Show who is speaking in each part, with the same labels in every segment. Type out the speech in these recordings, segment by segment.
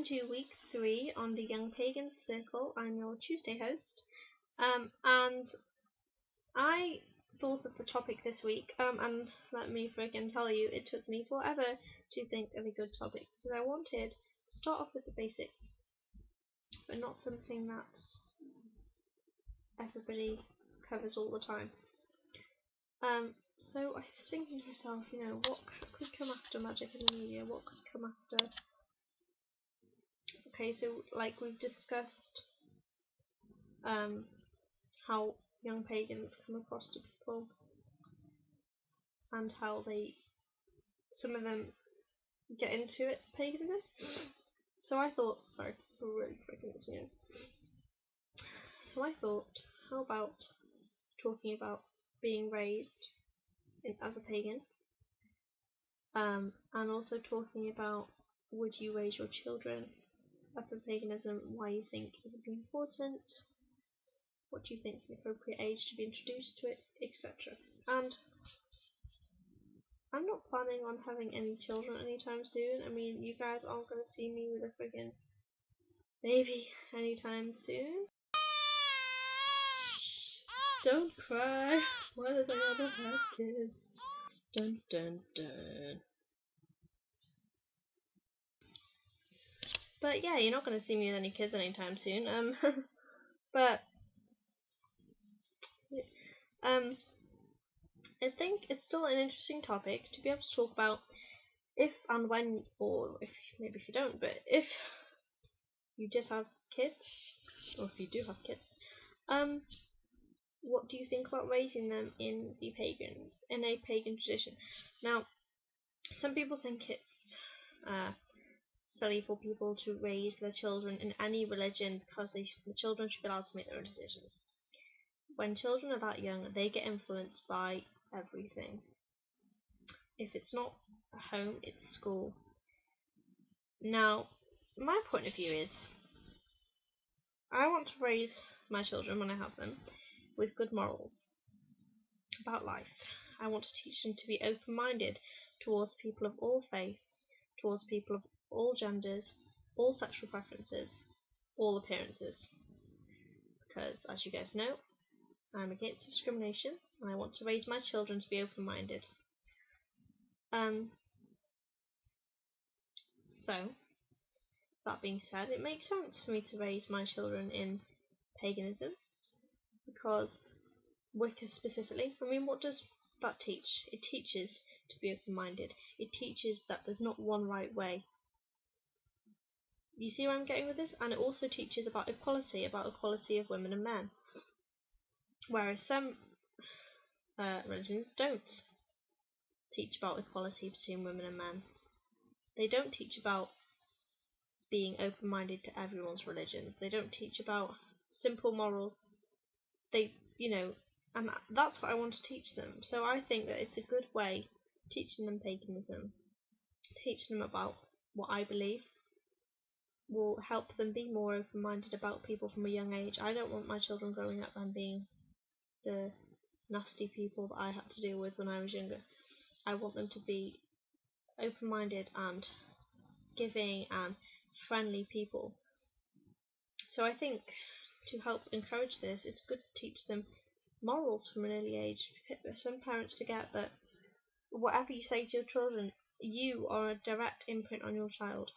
Speaker 1: to week 3 on the Young Pagans Circle. I'm your Tuesday host, and I thought of the topic this week, and let me freaking tell you, it took me forever to think of a good topic, because I wanted to start off with the basics, but not something that everybody covers all the time. So I was thinking to myself, what could come after Magic in the New Year? What could come after? Okay, so like we've discussed, how young pagans come across to people, and how some of them get into it, paganism. So I thought, sorry, really freaking itchy nose. So I thought, how about talking about being raised as a pagan, and also talking about, would you raise your children up in paganism, why you think it would be important, what do you think is an appropriate age to be introduced to it, etc. And I'm not planning on having any children anytime soon. I mean, you guys aren't going to see me with a friggin' baby anytime soon. Shh, don't cry. Why did I ever have kids? Dun dun dun. But yeah, you're not going to see me with any kids anytime soon. But I think it's still an interesting topic to be able to talk about if and when, or if maybe if you don't, but if you did have kids, or if you do have kids, what do you think about raising them in a pagan tradition? Now, some people think it's silly for people to raise their children in any religion because the children should be allowed to make their own decisions. When children are that young, they get influenced by everything. If it's not home, it's school. Now, my point of view is, I want to raise my children, when I have them, with good morals about life. I want to teach them to be open-minded towards people of all faiths, towards people of all genders, all sexual preferences, all appearances. Because, as you guys know, I'm against discrimination, and I want to raise my children to be open-minded. So, that being said, it makes sense for me to raise my children in paganism, because Wicca specifically, I mean, what does that teach? It teaches to be open-minded. It teaches that there's not one right way. You see where I'm getting with this? And it also teaches about equality of women and men. Whereas some religions don't teach about equality between women and men. They don't teach about being open-minded to everyone's religions. They don't teach about simple morals. And that's what I want to teach them. So I think that it's a good way, teaching them paganism, teaching them about what I believe, will help them be more open-minded about people from a young age. I don't want my children growing up and being the nasty people that I had to deal with when I was younger. I want them to be open-minded and giving and friendly people. So I think to help encourage this, it's good to teach them morals from an early age. Some parents forget that whatever you say to your children, you are a direct imprint on your child.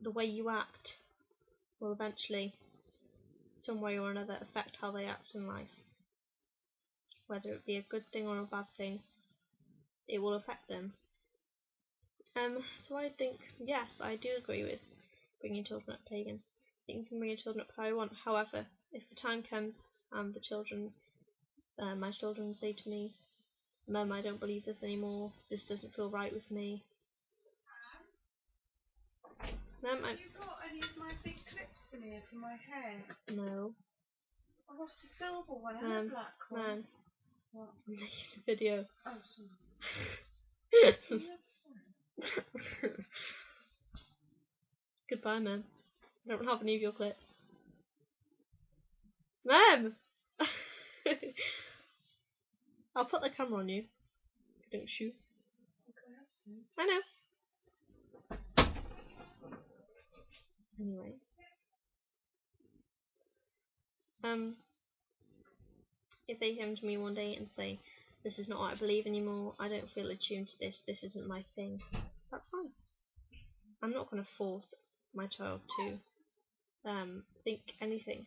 Speaker 1: The way you act will eventually, some way or another, affect how they act in life. Whether it be a good thing or a bad thing, it will affect them. So I think, yes, I do agree with bringing children up pagan. I think you can bring your children up how I want. However, if the time comes and my children say to me, "Mum, I don't believe this anymore. This doesn't feel right with me." Mum,
Speaker 2: have you got any of my big clips in here for my hair?
Speaker 1: No.
Speaker 2: I lost a silver one and a black one.
Speaker 1: Mum.
Speaker 2: What?
Speaker 1: I'm making a video.
Speaker 2: Oh, sorry.
Speaker 1: Goodbye, Mum. I don't have any of your clips. Mum! I'll put the camera on you. Don't shoot. I know. Anyway, if they come to me one day and say, this is not what I believe anymore, I don't feel attuned to this isn't my thing, that's fine. I'm not going to force my child to think anything.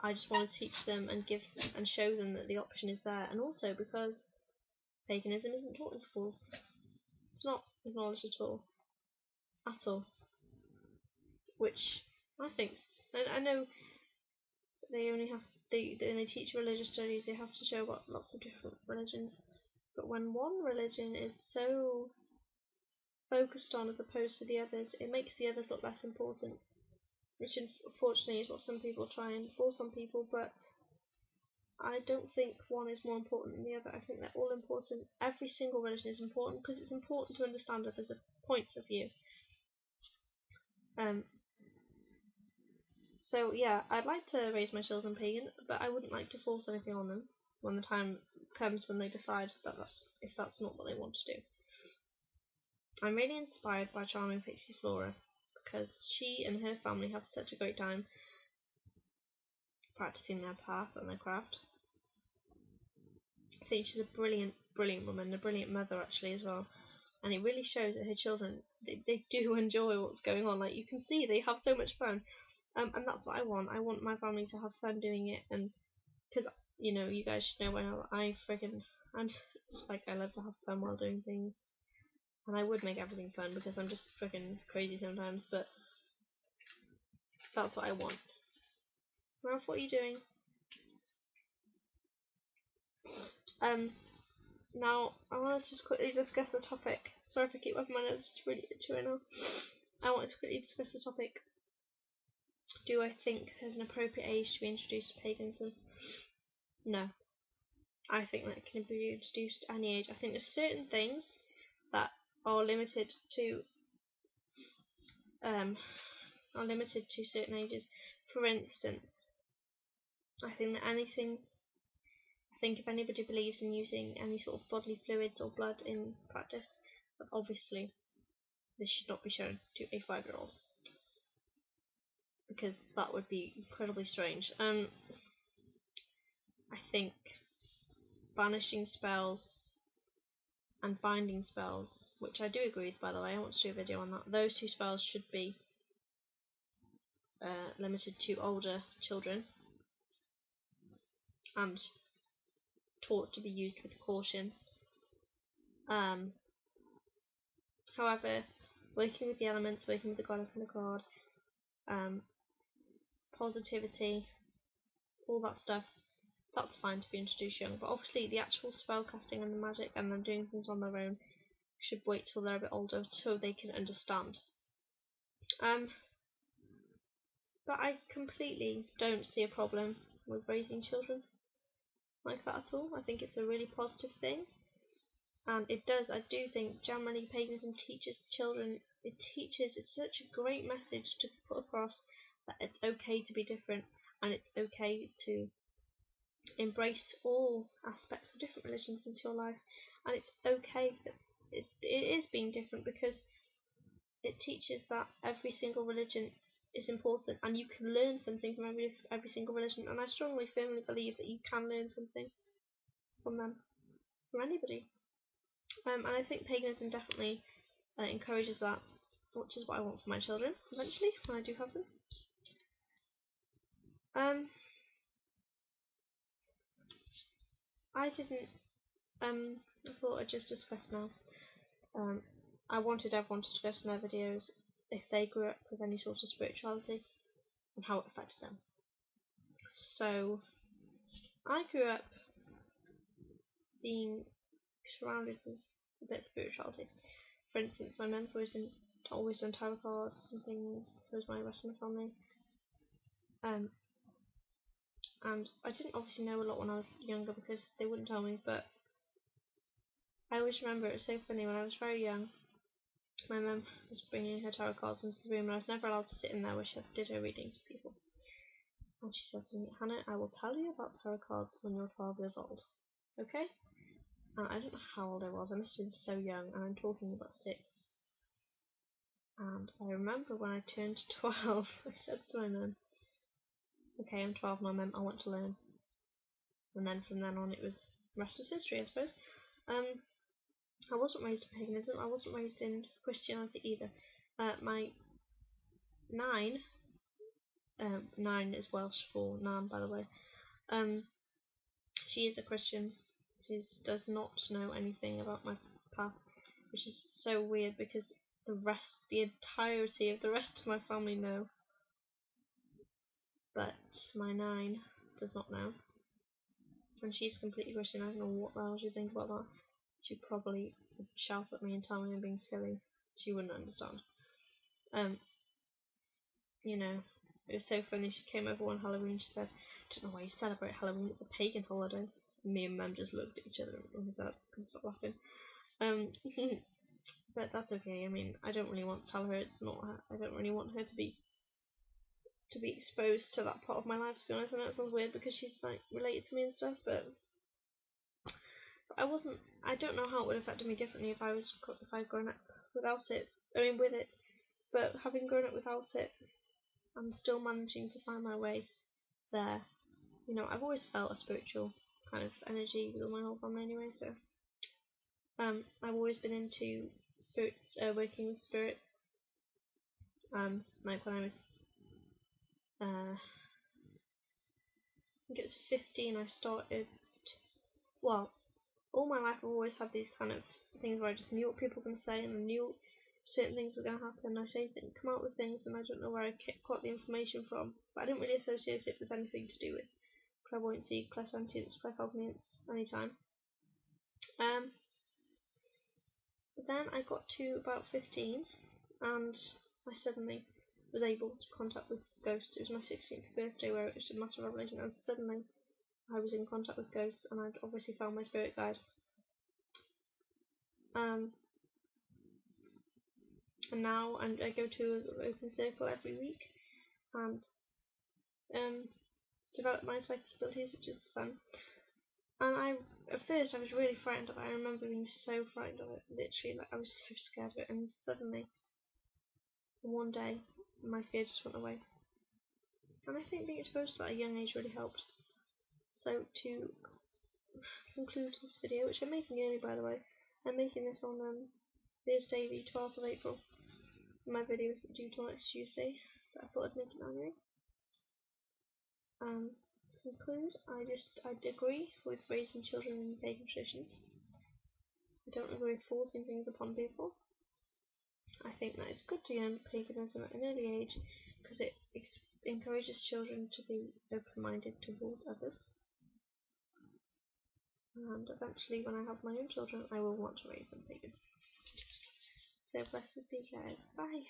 Speaker 1: I just want to teach them and show them that the option is there, and also because paganism isn't taught in schools. It's not acknowledged at all. Which I think's. I know they only have when they teach religious studies, they have to show about lots of different religions. But when one religion is so focused on as opposed to the others, it makes the others look less important, which unfortunately is what some people try and force on people. But I don't think one is more important than the other. I think they're all important. Every single religion is important because it's important to understand others' points of view. So yeah, I'd like to raise my children pagan, but I wouldn't like to force anything on them when the time comes when they decide that that's not what they want to do. I'm really inspired by charming Pixie Flora because she and her family have such a great time practicing their path and their craft. I think she's a brilliant woman, a brilliant mother actually as well. And it really shows that her children, they do enjoy what's going on. Like, you can see they have so much fun. And that's what I want. I want my family to have fun doing it. And because, you know, you guys should know by now, I'm like, I love to have fun while doing things. And I would make everything fun because I'm just freaking crazy sometimes. But that's what I want. Ralph, what are you doing? Now, I want to just quickly discuss the topic. Sorry if I keep rubbing my nose, it's really itchy right now. I want to quickly discuss the topic. Do I think there's an appropriate age to be introduced to paganism? No. I think that can be introduced at any age. I think there's certain things that are limited to certain ages. For instance, I think if anybody believes in using any sort of bodily fluids or blood in practice, obviously this should not be shown to a 5-year-old. Because that would be incredibly strange. I think banishing spells and binding spells, which I do agree with, by the way, I want to do a video on that, those two spells should be limited to older children and taught to be used with caution. However, working with the elements, working with the goddess and the god, positivity, all that stuff, that's fine to be introduced young. But obviously the actual spell casting and the magic and them doing things on their own should wait till they're a bit older so they can understand. But I completely don't see a problem with raising children like that at all. I think it's a really positive thing. And I do think generally paganism teaches children, it's such a great message to put across that it's okay to be different and it's okay to embrace all aspects of different religions into your life, and it's okay that it is being different because it teaches that every single religion is important and you can learn something from every single religion, and I strongly firmly believe that you can learn something from anybody. And I think paganism definitely encourages that, which is what I want for my children eventually when I do have them. I thought I'd just discuss now. I wanted everyone to discuss in their videos if they grew up with any sort of spirituality and how it affected them. So, I grew up being surrounded with a bit of spirituality. For instance, my mum always done tarot cards and things, so was my rest of my family. And I didn't obviously know a lot when I was younger because they wouldn't tell me, but I always remember it was so funny when I was very young. My mum was bringing her tarot cards into the room and I was never allowed to sit in there where she did her readings for people. And she said to me, Hannah, I will tell you about tarot cards when you're 12 years old. Okay? And I don't know how old I was. I must have been so young, and I'm talking about 6. And I remember when I turned 12, I said to my mum, okay, I'm 12 now, mum, I want to learn. And then from then on, it was the rest was history, I suppose. I wasn't raised in paganism. I wasn't raised in Christianity either. My nine, 9 is Welsh for Nan, by the way. She is a Christian. She does not know anything about my path, which is so weird because the entirety of the rest of my family know. But my 9 does not know. And she's completely Christian. I don't know what the hell she'd think about that. She probably would shout at me and tell me I'm being silly. She wouldn't understand. You know, it was so funny. She came over on Halloween. She said, "I don't know why you celebrate Halloween. It's a pagan holiday." And me and Mum just looked at each other and couldn't stop laughing. But that's okay. I mean, I don't really want to tell her it's not her. I don't really want her to be exposed to that part of my life. To be honest, I know it sounds weird because she's like related to me and stuff, but I wasn't. I don't know how it would have affected me differently if I'd grown up without it. I mean, with it, but having grown up without it, I'm still managing to find my way there. You know, I've always felt a spiritual kind of energy with my whole family anyway. So, I've always been into spirits, working with spirit. Like when I was, I think it was 15, I started. Well, all my life I've always had these kind of things where I just knew what people were going to say and I knew certain things were going to happen. I come out with things and I don't know where I got the information from, but I didn't really associate it with anything to do with clairvoyancy, clairsentience, claircognizance, anytime. But then I got to about 15 and I suddenly was able to contact with ghosts. It was my 16th birthday where it was a massive revelation, and suddenly I was in contact with ghosts and I'd obviously found my spirit guide. And now I go to an open circle every week and develop my psychic abilities, which is fun. And at first I was really frightened of it. I remember being so frightened of it, literally, like I was so scared of it. And suddenly, one day, my fear just went away. And I think being exposed to that at a young age really helped. So to conclude this video, which I'm making early by the way, I'm making this on Thursday the 12th of April. My video isn't due till next Tuesday, but I thought I'd make it anyway. To conclude, I agree with raising children in pagan traditions. I don't agree with forcing things upon people. I think that it's good to learn paganism at an early age because it encourages children to be open-minded towards others. And eventually, when I have my own children, I will want to raise them pagan. So blessed be, guys. Bye.